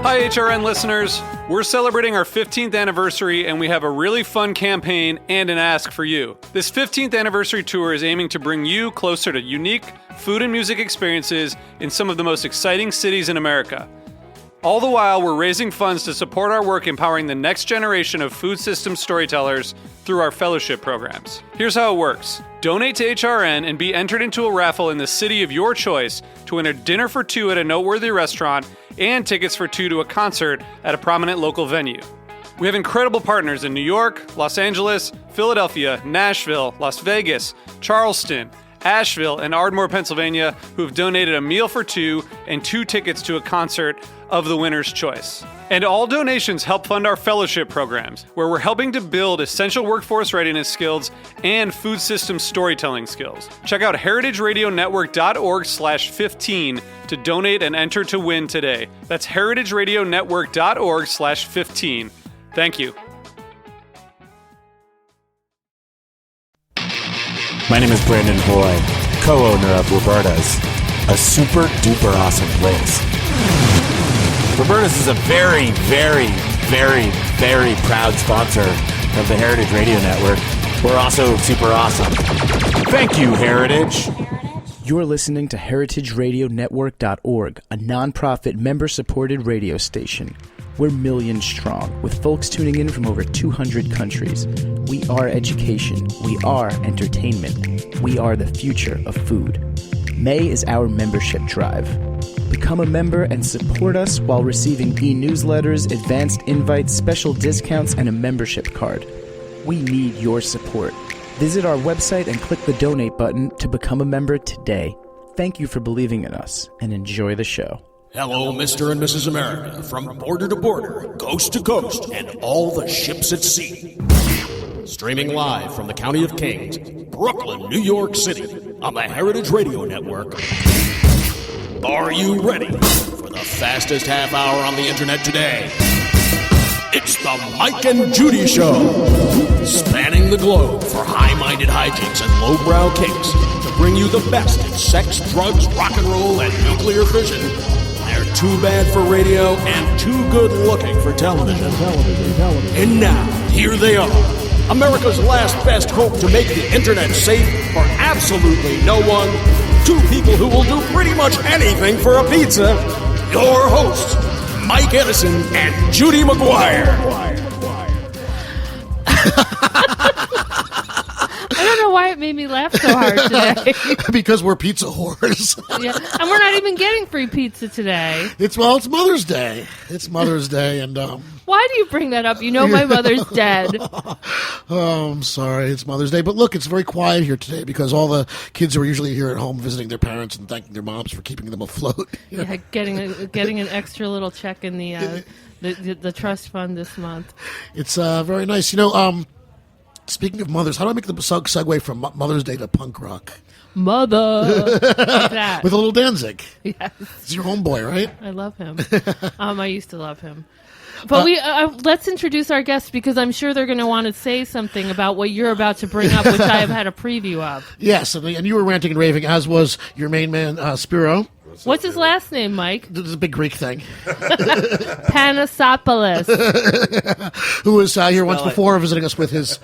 Hi, HRN listeners. We're celebrating our 15th anniversary, and we have a really fun campaign and an ask for you. This 15th anniversary tour is aiming to bring you closer to unique food and music experiences in some of the most exciting cities in America. All the while, we're raising funds to support our work empowering the next generation of food system storytellers through our fellowship programs. Here's how it works. Donate to HRN and be entered into a raffle in the city of your choice to win a dinner for two at a noteworthy restaurant and tickets for two to a concert at a prominent local venue. We have incredible partners in New York, Los Angeles, Philadelphia, Nashville, Las Vegas, Charleston, Asheville, and Ardmore, Pennsylvania, who have donated a meal for two and two tickets to a concert of the winner's choice. And all donations help fund our fellowship programs, where we're helping to build essential workforce readiness skills and food system storytelling skills. Check out heritageradionetwork.org/15 to donate and enter to win today. That's heritageradionetwork.org/15. Thank you. My name is Brandon Boyd, co-owner of Roberta's, a super duper awesome place. Roberta's is a very, very, very, very proud sponsor of the Heritage Radio Network. We're also super awesome. Thank you, Heritage. You're listening to heritageradionetwork.org, a nonprofit member-supported radio station. We're millions strong, with folks tuning in from over 200 countries. We are education. We are entertainment. We are the future of food. May is our membership drive. Become a member and support us while receiving e-newsletters, advanced invites, special discounts, and a membership card. We need your support. Visit our website and click the donate button to become a member today. Thank you for believing in us, and enjoy the show. Hello, Mr. and Mrs. America, from border to border, coast to coast, and all the ships at sea. Streaming live from the County of Kings, Brooklyn, New York City, on the Heritage Radio Network. Are you ready for the fastest half hour on the internet today? It's the Mike and Judy Show, spanning the globe for high-minded hijinks and lowbrow kinks to bring you the best in sex, drugs, rock and roll, and nuclear fission. They're too bad for radio and too good-looking for television. And now, here they are, America's last best hope to make the internet safe for absolutely no one. Two people who will do pretty much anything for a pizza. Your hosts, Mike Edison and Judy McGuire. I don't know why it made me laugh so hard today. Because we're pizza whores. Yeah, and we're not even getting free pizza today. It's Mother's Day. It's Mother's Day, and why do you bring that up? You know my mother's dead. Oh, I'm sorry. It's Mother's Day, but look, it's very quiet here today because all the kids are usually here at home visiting their parents and thanking their moms for keeping them afloat. Yeah, getting an extra little check in the trust fund this month. It's very nice. You know, speaking of mothers, how do I make the segue from Mother's Day to punk rock? Mother. Like that. With a little Danzig. Yes. He's your homeboy, right? I love him. I used to love him. But let's introduce our guests because I'm sure they're going to want to say something about what you're about to bring up, which I have had a preview of. Yes, and you were ranting and raving, as was your main man, Spiro. What's his last name, Mike? This is a big Greek thing. Panasopoulos. Who was here once before visiting us with his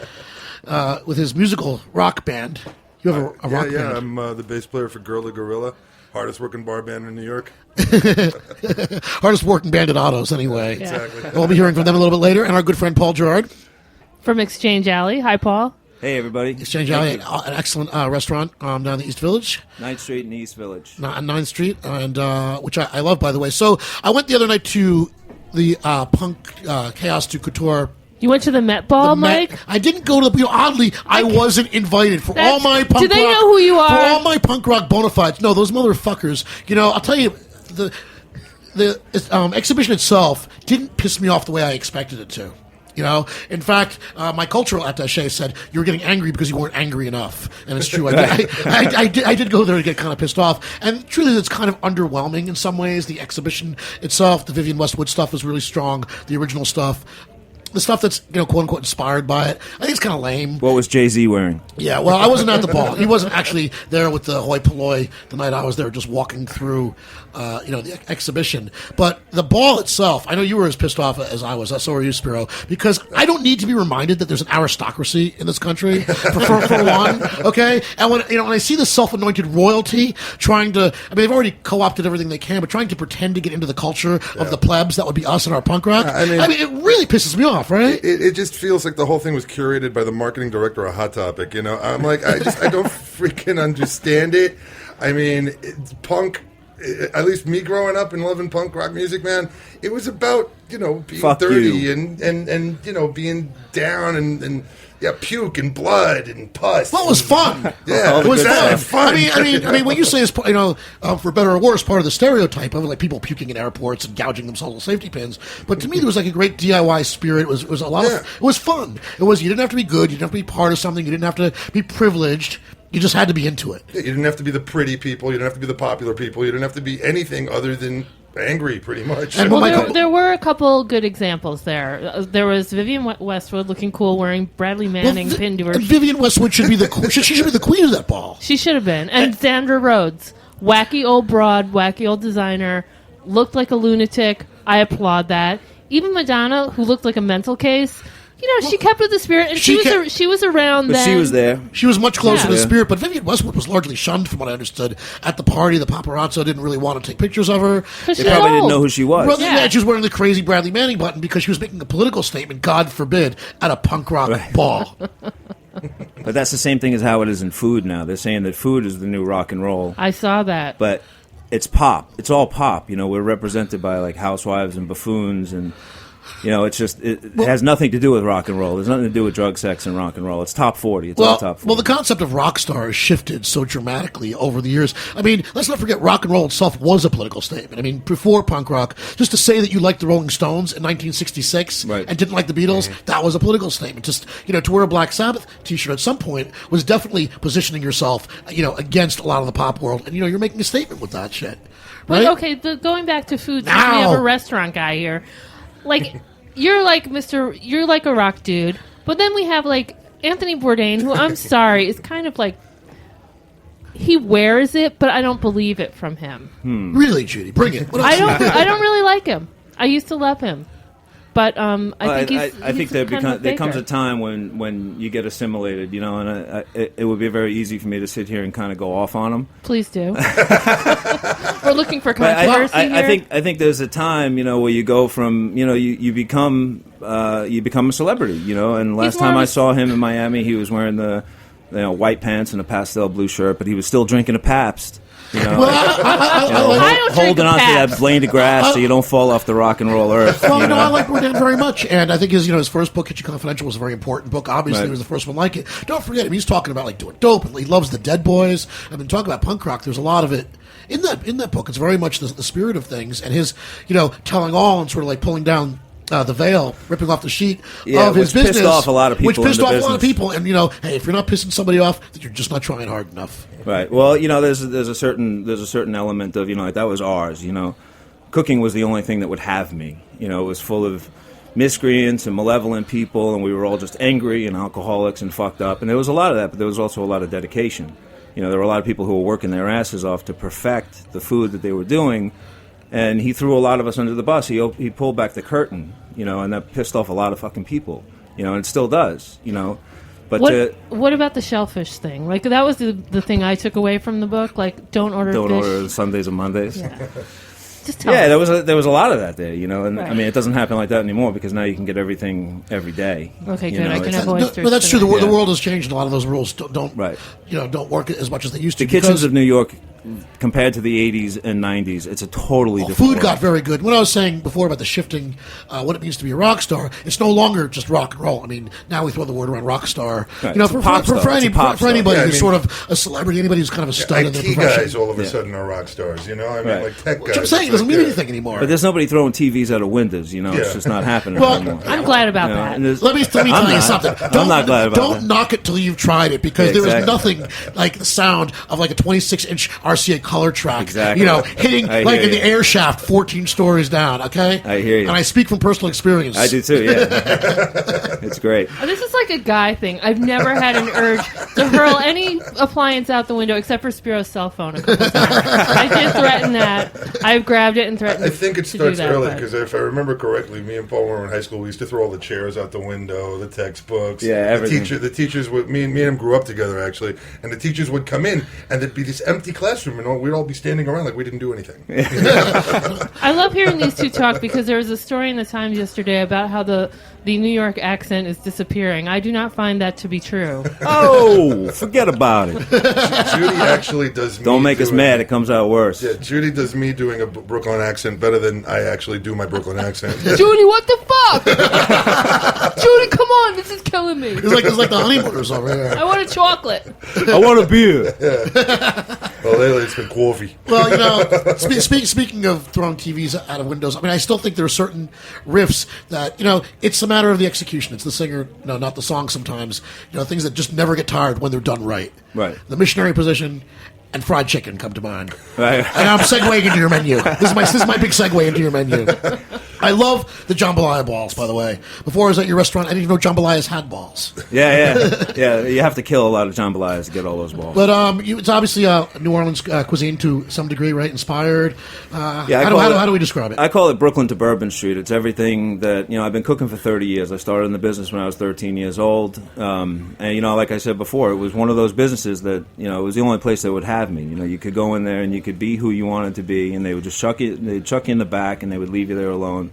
musical rock band. You have a rock band. Yeah, I'm the bass player for Gorilla Gorilla, hardest working bar band in New York. Hardest working band at Autos, anyway. Yeah. Exactly. We'll be hearing from them a little bit later. And our good friend Paul Gerard. From Exchange Alley. Hi, Paul. Hey, everybody. Exchange Alley, an excellent restaurant down the East Village. 9th Street in the East Village. On 9th Street, and which I love, by the way. So I went the other night to the Punk Chaos du Couture. You went to the Met Ball, Mike? I didn't go to, oddly, I wasn't invited for all my punk rock. Do they know who you are? For all my punk rock bona fides. No, those motherfuckers, I'll tell you, the exhibition itself didn't piss me off the way I expected it to. In fact, my cultural attaché said you were getting angry because you weren't angry enough, and it's true. I did go there to get kind of pissed off, and truly, it's kind of underwhelming in some ways. The exhibition itself, the Vivienne Westwood stuff was really strong. The original stuff. the stuff that's quote unquote inspired by it, I think it's kind of lame. What was Jay-Z wearing? Yeah, well, I wasn't at the ball. He wasn't actually there with the hoi polloi the night I was there, just walking through, the exhibition. But the ball itself, I know you were as pissed off as I was. So are you, Spiro? Because I don't need to be reminded that there's an aristocracy in this country for one. Okay, and when I see the self-anointed royalty trying to, they've already co-opted everything they can, but trying to pretend to get into the culture of the plebs, that would be us and our punk rock. It really pisses me off, right? It just feels like the whole thing was curated by the marketing director of Hot Topic. I'm like, I don't freaking understand it. It's punk. At least me growing up and loving punk rock music, man, it was about being Fuck dirty you. and being down and puke and blood and pus. Well, it was fun. Yeah, it was fun. What you say is, for better or worse, part of the stereotype of like people puking in airports and gouging themselves with safety pins. But to me, there was like a great DIY spirit. It was a lot of. It was fun. It was. You didn't have to be good. You didn't have to be part of something. You didn't have to be privileged. You just had to be into it. Yeah, you didn't have to be the pretty people. You didn't have to be the popular people. You didn't have to be anything other than angry, pretty much. And there were a couple good examples there. There was Vivienne Westwood looking cool wearing Bradley Manning pinned to her. And Vivienne Westwood should be she should be the queen of that ball. She should have been. And Sandra Rhodes, wacky old broad, wacky old designer, looked like a lunatic. I applaud that. Even Madonna, who looked like a mental case. She kept with the spirit, and she was around But then. she was there. She was much closer to the Yeah. spirit, but Vivienne Westwood was largely shunned, from what I understood, at the party. The paparazzo didn't really want to take pictures of her. Because They probably didn't know who she was. Well, yeah, she was wearing the crazy Bradley Manning button because she was making a political statement, God forbid, at a punk rock ball. But that's the same thing as how it is in food now. They're saying that food is the new rock and roll. I saw that. But it's pop. It's all pop. We're represented by like housewives and buffoons and... it's just it has nothing to do with rock and roll. There's nothing to do with drug, sex, and rock and roll. It's top 40. It's all top 40. Well, the concept of rock star has shifted so dramatically over the years. Let's not forget rock and roll itself was a political statement. Before punk rock, just to say that you liked the Rolling Stones in 1966 and didn't like the Beatles, that was a political statement. Just, to wear a Black Sabbath t-shirt at some point was definitely positioning yourself, against a lot of the pop world. And, you're making a statement with that shit. Right? But, okay, going back to food, since we have a restaurant guy here. Like, you're like a rock dude, but then we have like Anthony Bourdain, who I'm sorry is kind of like he wears it, but I don't believe it from him. Really, Judy, bring it. I don't really like him. I used to love him, but I think there comes a time when you get assimilated, and it would be very easy for me to sit here and kind of go off on him. Please do. We're looking for controversy here. I think there's a time, where you go from, you become a celebrity, and last time I saw him in Miami, he was wearing the white pants and a pastel blue shirt, but he was still drinking a Pabst. I don't drink holding on to that blade of grass so you don't fall off the rock and roll earth. Well, I like Bourdain very much, and I think his first book, Kitchen Confidential, was a very important book. Obviously, it was the first one like it. Don't forget, he's talking about like doing dope, and he loves the Dead Boys. Talking about punk rock. There's a lot of it in that book. It's very much the spirit of things, and his telling all and sort of like pulling down the veil, ripping off the sheet of his business, pissed off a lot of people. Which pissed off a lot of people, and hey, if you're not pissing somebody off, then you're just not trying hard enough. Right. Well, there's a certain element of like that was ours. Cooking was the only thing that would have me. It was full of miscreants and malevolent people, and we were all just angry and alcoholics and fucked up. And there was a lot of that, but there was also a lot of dedication. There were a lot of people who were working their asses off to perfect the food that they were doing. And he threw a lot of us under the bus. He pulled back the curtain, and that pissed off a lot of fucking people, and it still does, But what about the shellfish thing? Like, that was the thing I took away from the book. Like, don't order Sundays and Mondays. Yeah. Just tell us. there was a lot of that there, and right. it doesn't happen like that anymore because now you can get everything every day. Okay, good. I can have oysters. No, that's true. The world has changed, and a lot of those rules don't work as much as they used to. The kitchens of New York, compared to the 80s and 90s, it's a totally different food world. got very good. When I was saying before about the shifting, what it means to be a rock star, it's no longer just rock and roll. Now we throw the word around rock star. Right. For anybody who's sort of a celebrity, anybody who's kind of a stud in their IT profession. guys all of a sudden are rock stars, like tech guys. Which I'm saying, it doesn't mean anything anymore. But there's nobody throwing TVs out of windows, It's just not happening anymore. I'm glad about that. Let me tell you something. I'm not glad about that. Don't knock it till you've tried it, because there is nothing like the sound of like a 26-inch RCA color track. Exactly. You know, hitting I like hear in the you. air shaft 14 stories down, okay? I hear you. And I speak from personal experience. I do too, yeah. It's great. This is like a guy thing. I've never had an urge to hurl any appliance out the window except for Spiro's cell phone a couple times. I did threaten that. I've grabbed it and threatened I think it to do starts that, early but- because if I remember correctly, me and Paul were in high school. We used to throw all the chairs out the window, the textbooks. Yeah, everything. The teachers would. Me and him grew up together actually, and the teachers would come in, and there'd be this empty classroom, and we'd all be standing around like we didn't do anything. I love hearing these two talk because there was a story in the Times yesterday about how the New York accent is disappearing. I do not find that to be true. Oh, forget about it. Judy actually does. Don't make us mad. It comes out worse. Yeah, Judy does me doing a Brooklyn accent better than I actually do my Brooklyn accent. Judy, what the fuck? Judy, come on, this is killing me. It's like the honeymooners over here. I want a chocolate. I want a beer. Well, lately it's been coffee. Well, you know, speaking of throwing TVs out of windows, I mean, I still think there are certain riffs that, you know, it's a matter of the execution. It's the singer, no, not the song sometimes. You know, things that just never get tired when they're done right. Right. The missionary position and fried chicken come to mind. Right. And I'm segueing into your menu. This is my big segue into your menu. I love the jambalaya balls, by the way. Before I was at your restaurant, I didn't even know jambalayas had balls. Yeah. You have to kill a lot of jambalayas to get all those balls. But it's obviously New Orleans cuisine to some degree, right? Inspired. How do we describe it? I call it Brooklyn to Bourbon Street. It's everything that, you know, I've been cooking for 30 years. I started in the business when I was 13 years old. And, you know, like I said before, it was one of those businesses that, you know, it was the only place that would have me. You know, you could go in there and you could be who you wanted to be, and they would just chuck you in the back, and they would leave you there alone.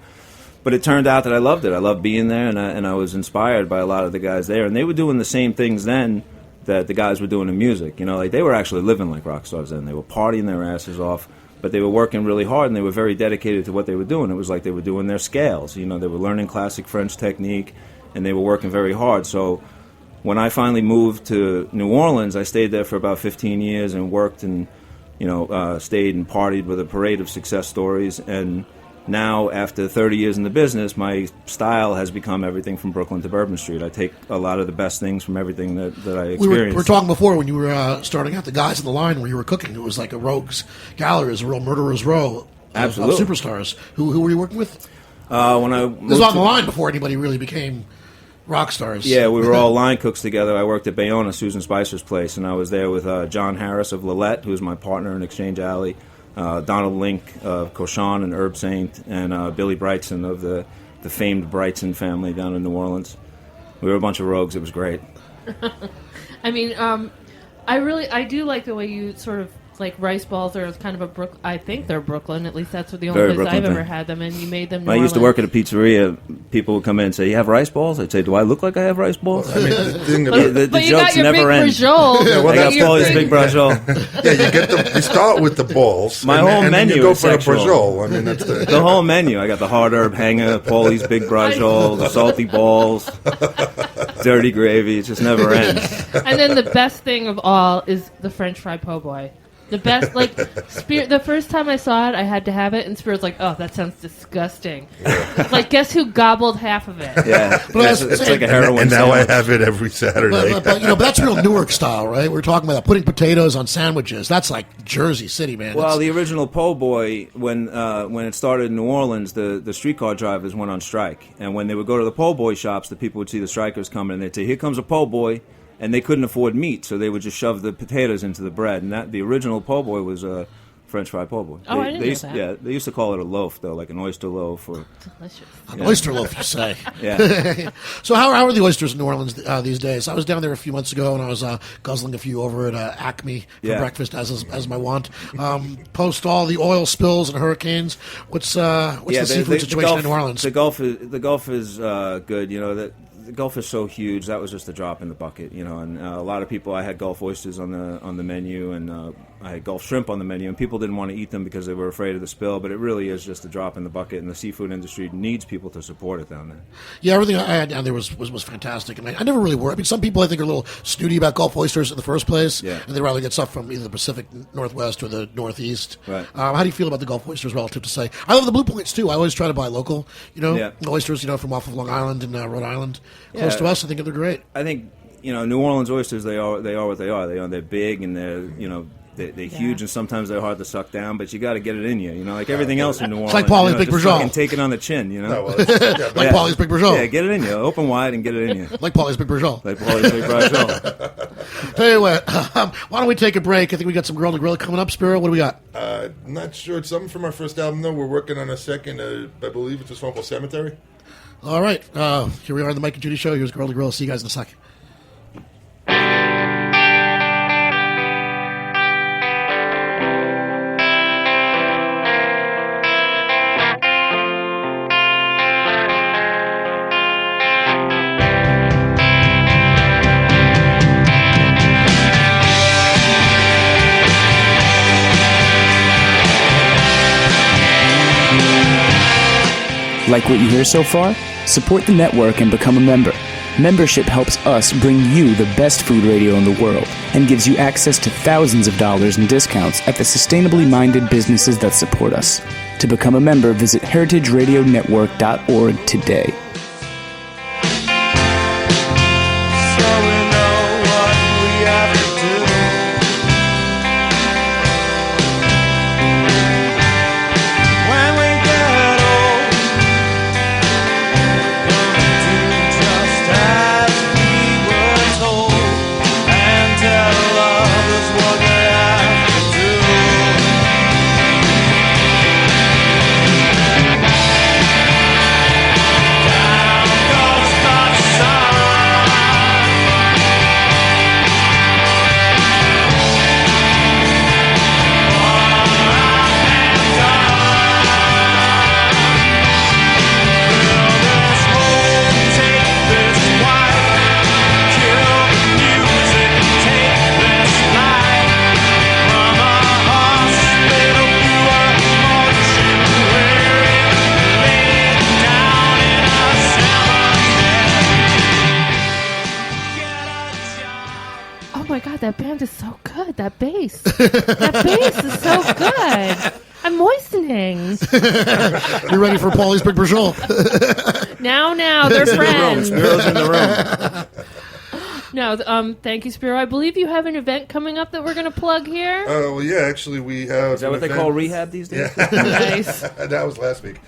But it turned out that I loved it. I loved being there, and I was inspired by a lot of the guys there. And they were doing the same things then that the guys were doing in music. You know, like they were actually living like rock stars then. They were partying their asses off, but they were working really hard, and they were very dedicated to what they were doing. It was like they were doing their scales. You know, they were learning classic French technique, and they were working very hard. So when I finally moved to New Orleans, I stayed there for about 15 years and worked and, you know, stayed and partied with a parade of success stories. And now, after 30 years in the business, my style has become everything from Brooklyn to Bourbon Street. I take a lot of the best things from everything that I experienced. We were talking before when you were starting out, the guys in the line where you were cooking. It was like a rogues gallery, it was a real murderer's row of superstars. Who were you working with? When I This was on the line before anybody really became rock stars. Yeah, we were all line cooks together. I worked at Bayona, Susan Spicer's place, and I was there with John Harris of Lillette, who was my partner in Exchange Alley, Donald Link of Cochon and Herb Saint, and Billy Brightson of the famed Brightson family down in New Orleans. We were a bunch of rogues. It was great. I mean, I do like the way you sort of like rice balls are kind of I think they're Brooklyn. At least that's what the only Very place I've Brooklyn ever thing. had them. And you made them. When I used to work at a pizzeria, people would come in and say, "You have rice balls?" I'd say, "Do I look like I have rice balls?" I mean, the thing about the but you jokes got your never big end. brajol. Yeah, well, I got that's Paulie's big brajol. you start with the balls. My and whole then menu you go is for the sexual. brajol. I mean, that's The whole menu. I got the hard herb hanger, Paulie's big brajol, the salty balls, dirty gravy. It just never ends. And then the best thing of all is the French fry po' boy. The best, like, the first time I saw it, I had to have it, and Spirit's like, oh, that sounds disgusting. Like, guess who gobbled half of it? Yeah, it's like a heroin and now sandwich. I have it every Saturday. But that's real Newark style, right? We're talking about putting potatoes on sandwiches. That's like Jersey City, man. Well, the original po' boy, when it started in New Orleans, the streetcar drivers went on strike. And when they would go to the po' boy shops, the people would see the strikers coming, and they'd say, "Here comes a po' boy." And they couldn't afford meat, so they would just shove the potatoes into the bread. And the original po' boy was a French fry po' boy. Oh, I didn't know that. Yeah, they used to call it a loaf, though, like an oyster loaf. Or Delicious. An oyster loaf, you say. Yeah. So how are the oysters in New Orleans these days? I was down there a few months ago, and I was guzzling a few over at Acme for breakfast, as my wont. Post all the oil spills and hurricanes, what's the seafood situation in New Orleans? The Gulf is good. You know that. The Gulf is so huge. That was just a drop in the bucket, you know. And a lot of people, I had Gulf oysters on the menu, and I had Gulf shrimp on the menu, and people didn't want to eat them because they were afraid of the spill. But it really is just a drop in the bucket, and the seafood industry needs people to support it down there. Yeah, everything I had down there was fantastic. I mean, I never really worry. I mean, some people I think are a little snooty about Gulf oysters in the first place, and they rather get stuff from either the Pacific Northwest or the Northeast. Right. How do you feel about the Gulf oysters relative to, say, I love the Blue Points too. I always try to buy local, the oysters, from off of Long Island and Rhode Island, close to us. I think they're great. I think New Orleans oysters. They are what they are. They're big and they're They're huge, and sometimes they're hard to suck down, but you got to get it in you. You know, like everything else in New Orleans. Like Paulie's Big just Brajol. fucking take it on the chin. You know, No, well, Like Paulie's Big Brajol. Yeah, get it in you. Open wide and get it in you. Like Paulie's Big Brajol. Like Paulie's Big Brajol. Tell you what, why don't we take a break? I think we got some Girl to Grill coming up. Spiro, what do we got? not sure. It's something from our first album, though. We're working on a second. I believe it's a song called Cemetery. All right. Here we are on the Mike and Judy Show. Here's Girl to Grill. See you guys in a second. Like what you hear so far? Support the network and become a member. Membership helps us bring you the best food radio in the world and gives you access to thousands of dollars in discounts at the sustainably minded businesses that support us. To become a member, visit heritageradionetwork.org today. That band is so good. That bass. That bass is so good. I'm moistening. You ready for Paulie's Big Brajol? Now, they're friends. Spiro's in the room. No, thank you, Spiro. I believe you have an event coming up that we're going to plug here. Well, yeah, actually, we have. Is that what they call rehab these days? Yeah. Nice. That was last week.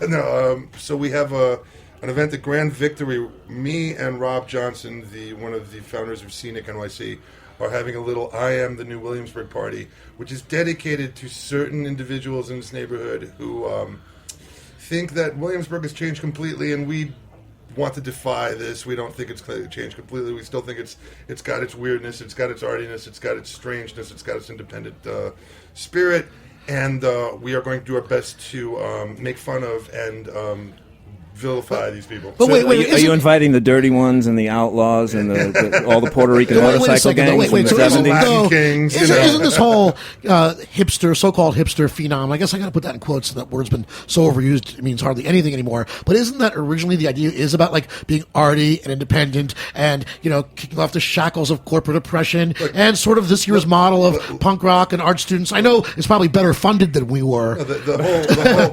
No, so we have an event at Grand Victory. Me and Rob Johnson, one of the founders of Scenic NYC, are having a little I Am the New Williamsburg party, which is dedicated to certain individuals in this neighborhood who think that Williamsburg has changed completely, and we want to defy this. We don't think it's changed completely. We still think it's got its weirdness, it's got its artiness, it's got its strangeness, it's got its independent spirit, and we are going to do our best to make fun of and vilify these people. But wait, are you inviting the dirty ones and the outlaws and all the Puerto Rican motorcycle gangs from the 70s? Kings, isn't this whole hipster, so-called hipster phenom, I guess I got to put that in quotes, that word's been so overused it means hardly anything anymore, but isn't that originally the idea is about like being arty and independent and, you know, kicking off the shackles of corporate oppression and sort of this year's model of punk rock and art students? I know it's probably better funded than we were.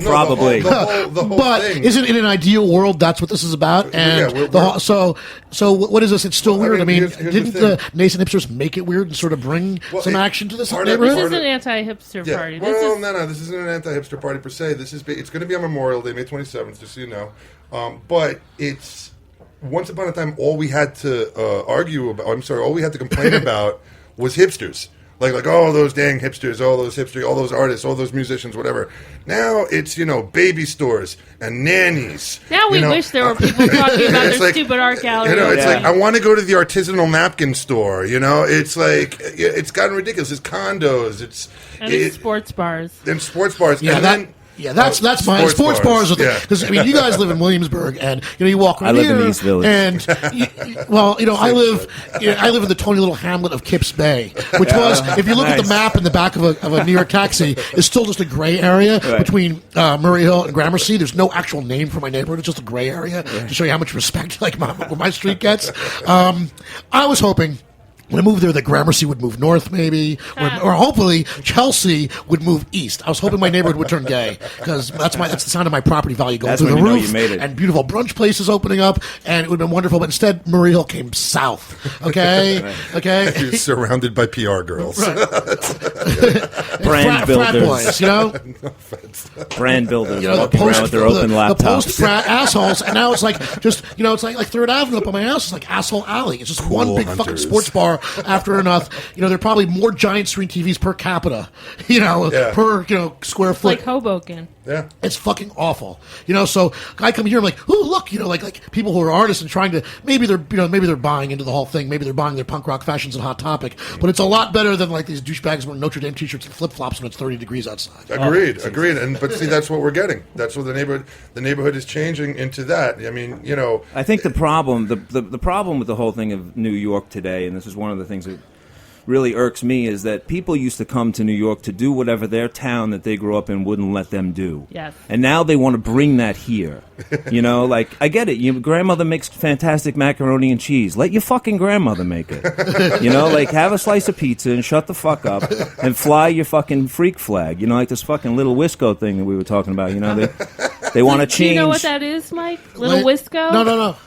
Probably. The whole But thing. isn't in an ideal world that's what this is about? And so what is this? It's still weird. I mean, didn't the nascent hipsters make it weird and sort of bring some action to this neighborhood? This is an anti-hipster party. No, this isn't an anti-hipster party per se. It's going to be on Memorial Day, May 27th, just so you know. But it's once upon a time all we had to argue about. All we had to complain about was hipsters. Like, oh, those dang hipsters, all those artists, all those musicians, whatever. Now it's, baby stores and nannies. Now we wish there were people talking about their stupid art gallery. It's like, I want to go to the artisanal napkin store, It's like, it's gotten ridiculous. It's condos. It's sports bars. And sports bars. Yeah, that's mine. Sports bars are because I mean, you guys live in Williamsburg, and you walk around here. I live in East Village, and I live in the tiny little hamlet of Kips Bay, which was, if you look at the map in the back of a New York taxi, is still just a gray area between Murray Hill and Gramercy. There's no actual name for my neighborhood; it's just a gray area to show you how much respect my street gets. I was hoping when I moved there, the Gramercy would move north, maybe, or hopefully Chelsea would move east. I was hoping my neighborhood would turn gay because that's the sound of my property value going through the roof, you made it. and beautiful brunch places opening up, and it would have been wonderful. But instead, Murray Hill came south. Okay, okay. You're surrounded by PR girls, Brand builders, frat boys, you know. brand builders, You know, walking around with their open the laptops. post-frat assholes, and now it's like just, you know, it's like Third Avenue up on my house. It's like Asshole Alley. It's just one big fucking sports bar after enough. You know, there are probably more giant screen TVs per capita, you know, per, you know, square foot. Like Hoboken. Yeah, it's fucking awful, you know. So I come here, I'm like, ooh, look, you know, like people who are artists and trying to maybe they're buying into the whole thing, maybe they're buying their punk rock fashions and Hot Topic, but it's a lot better than like these douchebags wearing Notre Dame t-shirts and flip flops when it's 30 degrees outside. Agreed. And but see, that's what we're getting. That's what the neighborhood is changing into that. I mean, you know, I think the problem with the whole thing of New York today, and this is one of the things that really irks me, is that people used to come to New York to do whatever their town that they grew up in wouldn't let them do. Yes. And now they want to bring that here. You know, like, I get it. Your grandmother makes fantastic macaroni and cheese. Let your fucking grandmother make it. You know, like, have a slice of pizza and shut the fuck up and fly your fucking freak flag. You know, like this fucking Little Wisco thing that we were talking about. You know, they want to change. Do you know what that is, Mike? Little Wisco? No.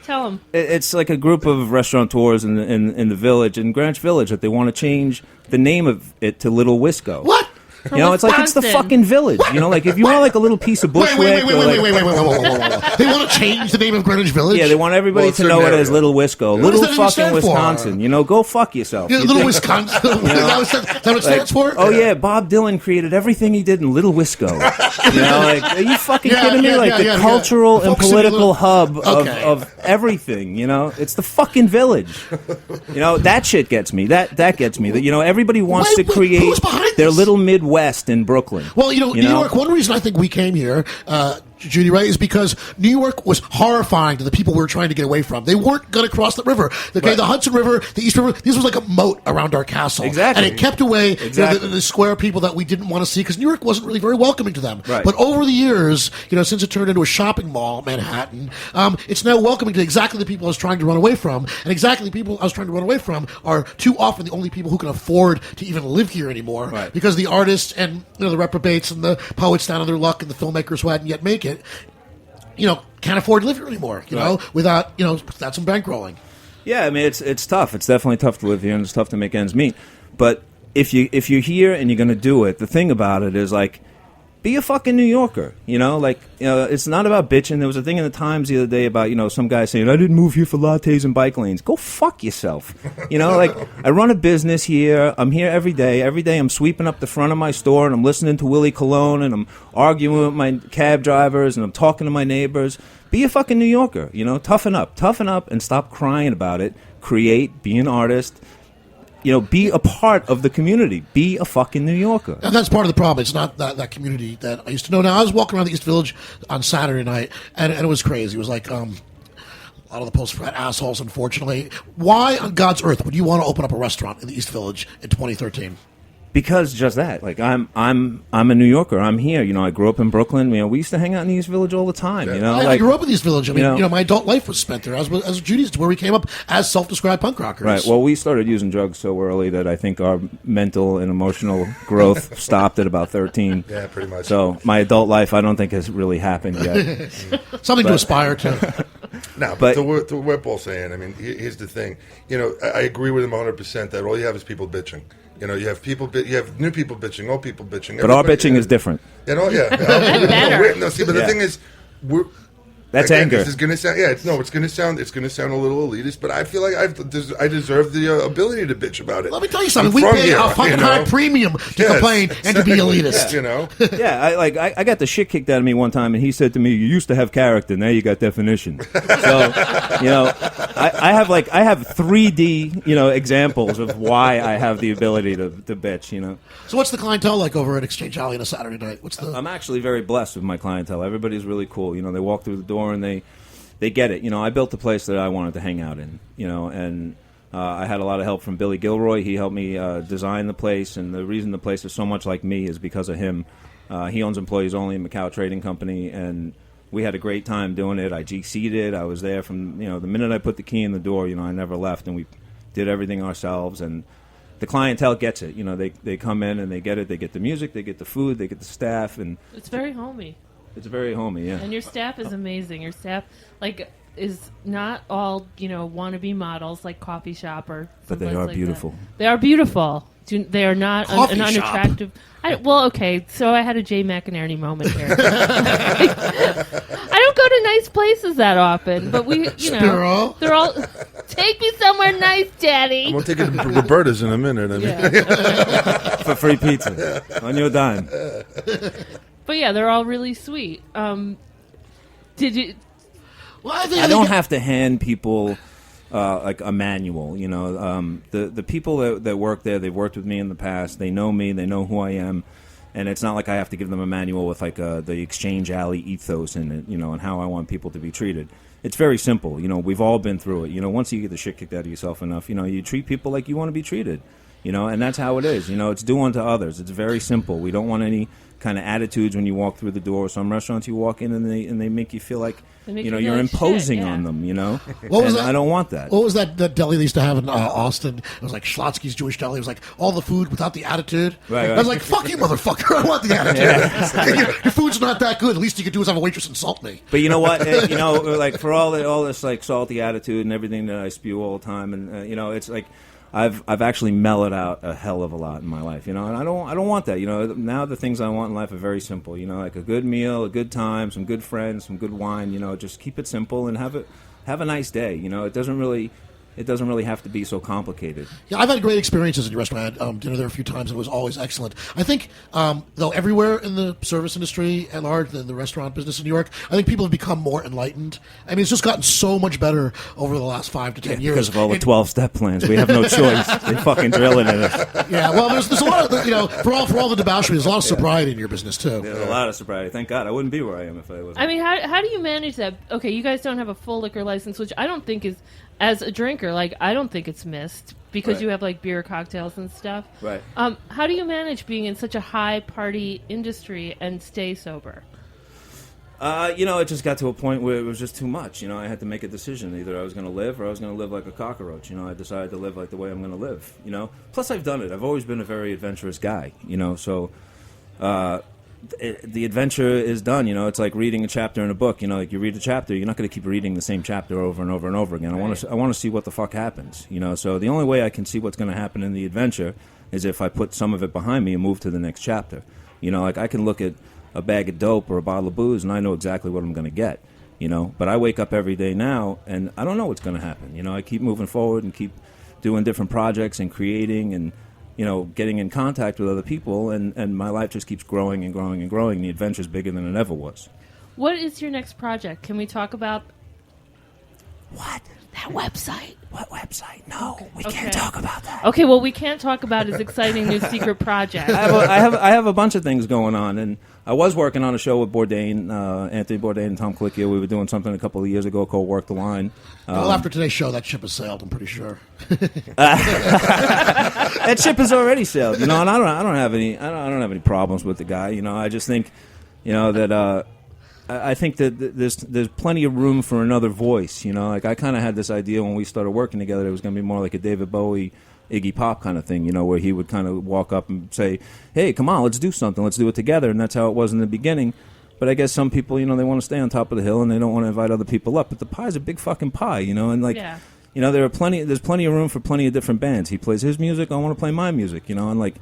Tell them. It's like a group of restaurateurs in the village, in Greenwich Village, that they want to change the name of it to Little Wisco. What? You know, it's like it's the fucking village. You know, like if you want like a little piece of bushwick. Wait. They want to change the name of Greenwich Village? Yeah, they want everybody to know it as Little Wisco. What Little does that even fucking stand for? Wisconsin. You know, go fuck yourself. Yeah, Little Wisconsin. Is that what it stands for? Oh yeah, Bob Dylan created everything he did in Little Wisco. You know, like, are you fucking kidding me? Like the cultural and political hub of everything. You know, it's the fucking village. You know, that shit gets me. That gets me. That, you know, everybody wants to create their little Midwest in Brooklyn. Well, you know, New York, one reason I think we came here, Judy, right, is because New York was horrifying to the people we were trying to get away from. They weren't going to cross the river. Okay, the Hudson River, the East River, this was like a moat around our castle. Exactly. And it kept away you know, the square people that we didn't want to see because New York wasn't really very welcoming to them. Right. But over the years, you know, since it turned into a shopping mall, Manhattan, it's now welcoming to exactly the people I was trying to run away from. And exactly the people I was trying to run away from are too often the only people who can afford to even live here anymore. Right. Because the artists and, you know, the reprobates and the poets down on their luck and the filmmakers who hadn't yet make it, you know, can't afford to live here anymore, you know, without some bankrolling. Yeah, I mean, it's tough. It's definitely tough to live here, and it's tough to make ends meet. But if you're here and you're going to do it, the thing about it is, like, be a fucking New Yorker, you know? Like, you know, it's not about bitching. There was a thing in the Times the other day about, you know, some guy saying, I didn't move here for lattes and bike lanes. Go fuck yourself. You know, like, I run a business here. I'm here every day. Every day I'm sweeping up the front of my store, and I'm listening to Willie Colon, and I'm arguing with my cab drivers, and I'm talking to my neighbors. Be a fucking New Yorker, you know? Toughen up, and stop crying about it. Create, be an artist. You know, be a part of the community. Be a fucking New Yorker. And that's part of the problem. It's not that community that I used to know. Now, I was walking around the East Village on Saturday night, and it was crazy. It was like a lot of the post-frat assholes, unfortunately. Why on God's earth would you want to open up a restaurant in the East Village in 2013? Because just that, like I'm a New Yorker. I'm here. You know, I grew up in Brooklyn. You know, we used to hang out in the East Village all the time. You know, I grew up in the East Village. I mean, you know, my adult life was spent there. As Judy's, where we came up as self-described punk rockers. Right. Well, we started using drugs so early that I think our mental and emotional growth stopped at about 13. Yeah, pretty much. So my adult life, I don't think has really happened yet. Something to aspire to. No, but to what we're both saying, I mean, here's the thing. You know, I agree with him 100% that all you have is people bitching. You know, you have new people bitching, old people bitching. But our bitching is different. You know, yeah. Better. No, see, but the thing is, that's again, anger. This is going to sound, it's going to sound a little elitist, but I feel like I deserve the ability to bitch about it. Let me tell you something. We pay a fucking high premium to complain and to be elitist. You know. Yeah, I got the shit kicked out of me one time, and he said to me, "You used to have character, now you got definition." So, you know, I have 3D, you know, examples of why I have the ability to bitch. You know. So what's the clientele like over at Exchange Alley on a Saturday night? I'm actually very blessed with my clientele. Everybody's really cool. You know, they walk through the door and they get it. You know, I built the place that I wanted to hang out in. You know, and I had a lot of help from Billy Gilroy. He helped me design the place, and the reason the place is so much like me is because of him. He owns Employees Only, Macau Trading Company, and we had a great time doing it. I GC'd it. I was there from, you know, the minute I put the key in the door. You know, I never left, and we did everything ourselves, and the clientele gets it. You know, they come in and they get it. They get the music, they get the food, they get the staff, and it's very homey. It's very homey, yeah. And your staff is amazing. Your staff, like, is not all, wannabe models like coffee shop or. But they are like beautiful. That. They are beautiful. They are not an unattractive. Okay, so I had a Jay McInerney moment here. I don't go to nice places that often, but Spiro. they're all. Take me somewhere nice, Daddy. I'm gonna take it to Roberta's in a minute. For free pizza on your dime. But yeah, they're all really sweet. Did you? Well, I don't have to hand people like a manual. The people that work there, they've worked with me in the past. They know me. They know who I am. And it's not like I have to give them a manual with like the Exchange Alley ethos in it, and how I want people to be treated. It's very simple. We've all been through it. Once you get the shit kicked out of yourself enough, you treat people like you want to be treated. And that's how it is. It's do unto others. It's very simple. We don't want any kind of attitudes when you walk through the door. Some restaurants you walk in and they make you feel like you're imposing on them. What was that? I don't want that. What was that deli they used to have in Austin? It was like Schlotsky's Jewish Deli. It was like all the food without the attitude. Right. I was like, "Fuck you, motherfucker! I want the attitude. Your food's not that good. At least you could do is have a waitress insult me." But you know what? Like for all this like salty attitude and everything that I spew all the time, and it's like. I've actually mellowed out a hell of a lot in my life, and I don't want that. Now the things I want in life are very simple. Like a good meal, a good time, some good friends, some good wine. Just keep it simple and have a nice day. It doesn't really have to be so complicated. Yeah, I've had great experiences in your restaurant. I had dinner there a few times, and it was always excellent. I think, though, everywhere in the service industry at large, in the restaurant business in New York, I think people have become more enlightened. I mean, it's just gotten so much better over the last 5 to 10 years. Because of all the 12-step plans. We have no choice. They fucking drill it in us. Yeah, well, there's a lot of, for all the debauchery, there's a lot of sobriety in your business, too. There's a lot of sobriety. Thank God. I wouldn't be where I am if I wasn't. I mean, how do you manage that? Okay, you guys don't have a full liquor license, which I don't think is... As a drinker, I don't think it's missed because you have beer cocktails and stuff. Right. How do you manage being in such a high party industry and stay sober? It just got to a point where it was just too much. I had to make a decision. Either I was going to live or I was going to live like a cockroach. I decided to live like the way I'm going to live. Plus I've done it. I've always been a very adventurous guy. So. The adventure is done. It's like reading a chapter in a book. Like you read a chapter, you're not going to keep reading the same chapter over and over and over again. Right. I want to see what the fuck happens. So the only way I can see what's going to happen in the adventure is if I put some of it behind me and move to the next chapter. Like I can look at a bag of dope or a bottle of booze and I know exactly what I'm going to get. But I wake up every day now and I don't know what's going to happen. I keep moving forward and keep doing different projects and creating and getting in contact with other people, and my life just keeps growing and growing and growing. The adventure's bigger than it ever was. What is your next project? Can we talk about... What? That website. What website? No, we can't talk about that. Okay, well, we can't talk about his exciting new secret project. I have a bunch of things going on, and I was working on a show with Bourdain, Anthony Bourdain and Tom Colicchio. We were doing something a couple of years ago called Work the Line. Well, after today's show, that ship has sailed, I'm pretty sure. That ship has already sailed, and I don't have any problems with the guy. I just think, that I think that there's plenty of room for another voice. Like I kind of had this idea when we started working together. It was going to be more like a David Bowie, Iggy Pop kind of thing. Where he would kind of walk up and say, "Hey, come on, let's do something. Let's do it together." And that's how it was in the beginning. But I guess some people, they want to stay on top of the hill and they don't want to invite other people up. But the pie's a big fucking pie, and like. Yeah. There's plenty of room for plenty of different bands. He plays his music. I want to play my music. And like.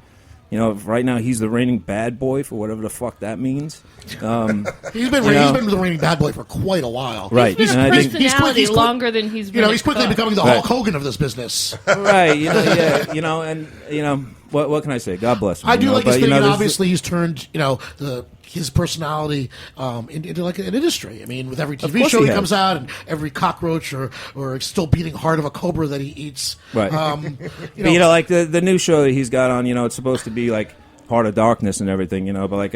Right now he's the reigning bad boy for whatever the fuck that means. He's been the reigning bad boy for quite a while. Right. He's been a personality longer than he's been. He's quickly becoming the Hulk Hogan of this business. Right. What can I say? God bless him. I do like his thing, and obviously he's turned his personality into like an industry. I mean, with every TV show he comes out, and every cockroach or still beating heart of a cobra that he eats. Right. Like the new show that he's got on, it's supposed to be like Heart of Darkness and everything, but like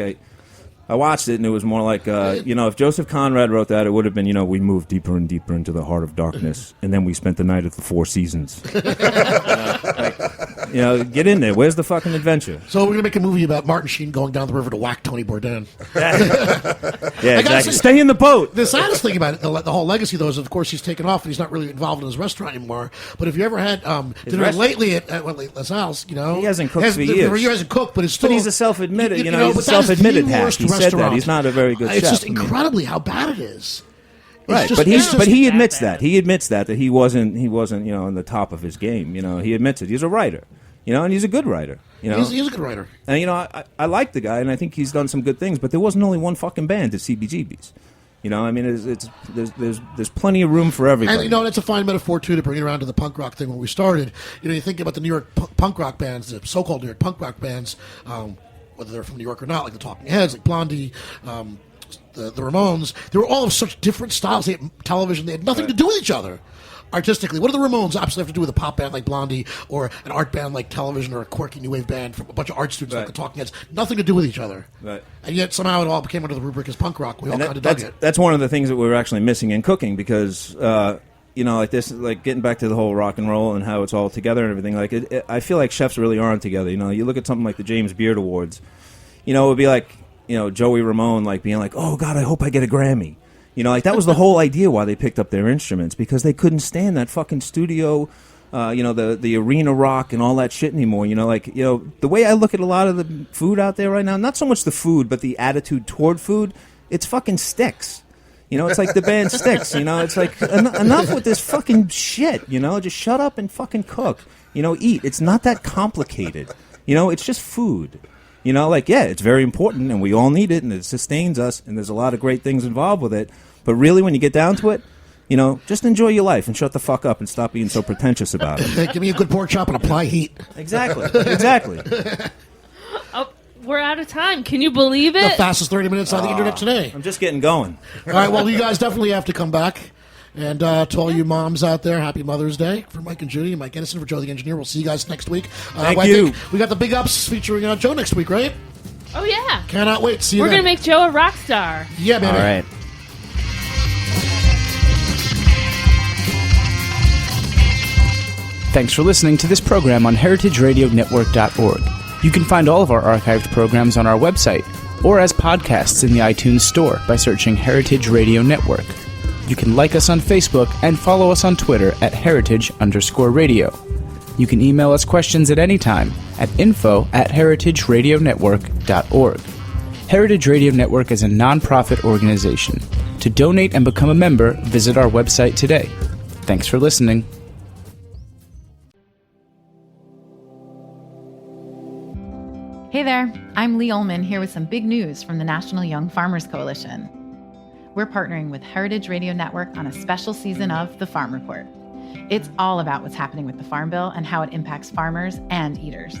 I watched it and it was more like, if Joseph Conrad wrote that, it would have been, we moved deeper and deeper into the heart of darkness, and then we spent the night at the Four Seasons. Get in there. Where's the fucking adventure? So we're going to make a movie about Martin Sheen going down the river to whack Tony Bourdain. Yeah, exactly. Stay in the boat. The saddest thing about it, the whole legacy, though, is, of course, he's taken off and he's not really involved in his restaurant anymore. But if you ever had dinner lately at LaSalle's, he hasn't cooked for years. He hasn't cooked, but it's still... But he's a self-admitted, he's a self-admitted hack. He said that. He's not a very good chef. It's just incredibly how bad it is. Right, but he admits that. He admits that he wasn't on the top of his game. He admits it. He's a writer, and he's a good writer. He's a good writer. And I like the guy, and I think he's done some good things. But there wasn't only one fucking band at CBGB's. There's plenty of room for everybody. And that's a fine metaphor too to bring it around to the punk rock thing when we started. You think about the New York punk rock bands, the so-called New York punk rock bands, whether they're from New York or not, like the Talking Heads, like Blondie. The Ramones, they were all of such different styles. They had television. They had nothing to do with each other artistically. What do the Ramones absolutely have to do with a pop band like Blondie or an art band like Television or a quirky new wave band from a bunch of art students like the Talking Heads? Nothing to do with each other. Right. And yet somehow it all became under the rubric as punk rock. We all kind of dug it. That's one of the things that we were actually missing in cooking because, like this, like getting back to the whole rock and roll and how it's all together and everything. Like I feel like chefs really aren't together. You look at something like the James Beard Awards. It would be like. Joey Ramone being like, oh God, I hope I get a Grammy. That was the whole idea why they picked up their instruments because they couldn't stand that fucking studio, the arena rock and all that shit anymore. The way I look at a lot of the food out there right now, not so much the food, but the attitude toward food, it's fucking Styx. It's like the band Styx. It's like enough with this fucking shit. Just shut up and fucking cook. Eat. It's not that complicated. It's just food. It's very important, and we all need it, and it sustains us, and there's a lot of great things involved with it. But really, when you get down to it, just enjoy your life and shut the fuck up and stop being so pretentious about it. Give me a good pork chop and apply heat. Exactly. Oh, we're out of time. Can you believe it? The fastest 30 minutes on the internet today. I'm just getting going. All right, well, you guys definitely have to come back. And to all you moms out there, happy Mother's Day for Mike and Judy and Mike Innocent for Joe the Engineer. We'll see you guys next week. Thank you. We got the Big Ups featuring Joe next week, right? Oh, yeah. Cannot wait. See you We're then. going to make Joe a rock star. Yeah, baby. All right. Thanks for listening to this program on heritageradionetwork.org. You can find all of our archived programs on our website or as podcasts in the iTunes Store by searching Heritage Radio Network. You can like us on Facebook and follow us on Twitter at @heritage_radio. You can email us questions at any time at info@heritageradionetwork.org. Heritage Radio Network is a non-profit organization. To donate and become a member, visit our website today. Thanks for listening. Hey there, I'm Lee Ullman here with some big news from the National Young Farmers Coalition. We're partnering with Heritage Radio Network on a special season of The Farm Report. It's all about what's happening with the Farm Bill and how it impacts farmers and eaters.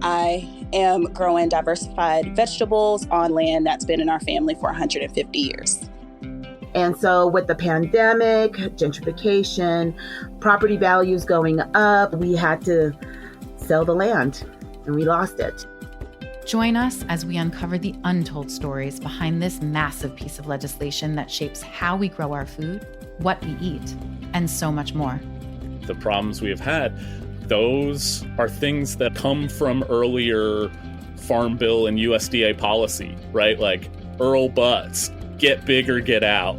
I am growing diversified vegetables on land that's been in our family for 150 years. And so with the pandemic, gentrification, property values going up, we had to sell the land and we lost it. Join us as we uncover the untold stories behind this massive piece of legislation that shapes how we grow our food, what we eat, and so much more. The problems we have had, those are things that come from earlier Farm Bill and USDA policy, right? Like Earl Butts, get big or get out.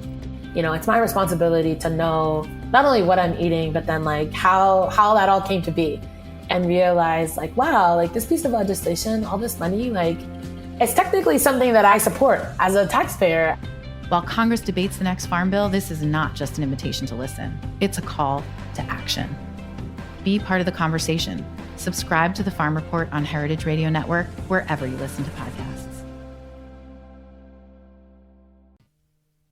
It's my responsibility to know not only what I'm eating, but then how that all came to be. And realize wow, this piece of legislation, all this money, it's technically something that I support as a taxpayer. While Congress debates the next Farm Bill, this is not just an invitation to listen. It's a call to action. Be part of the conversation. Subscribe to the Farm Report on Heritage Radio Network, wherever you listen to podcasts.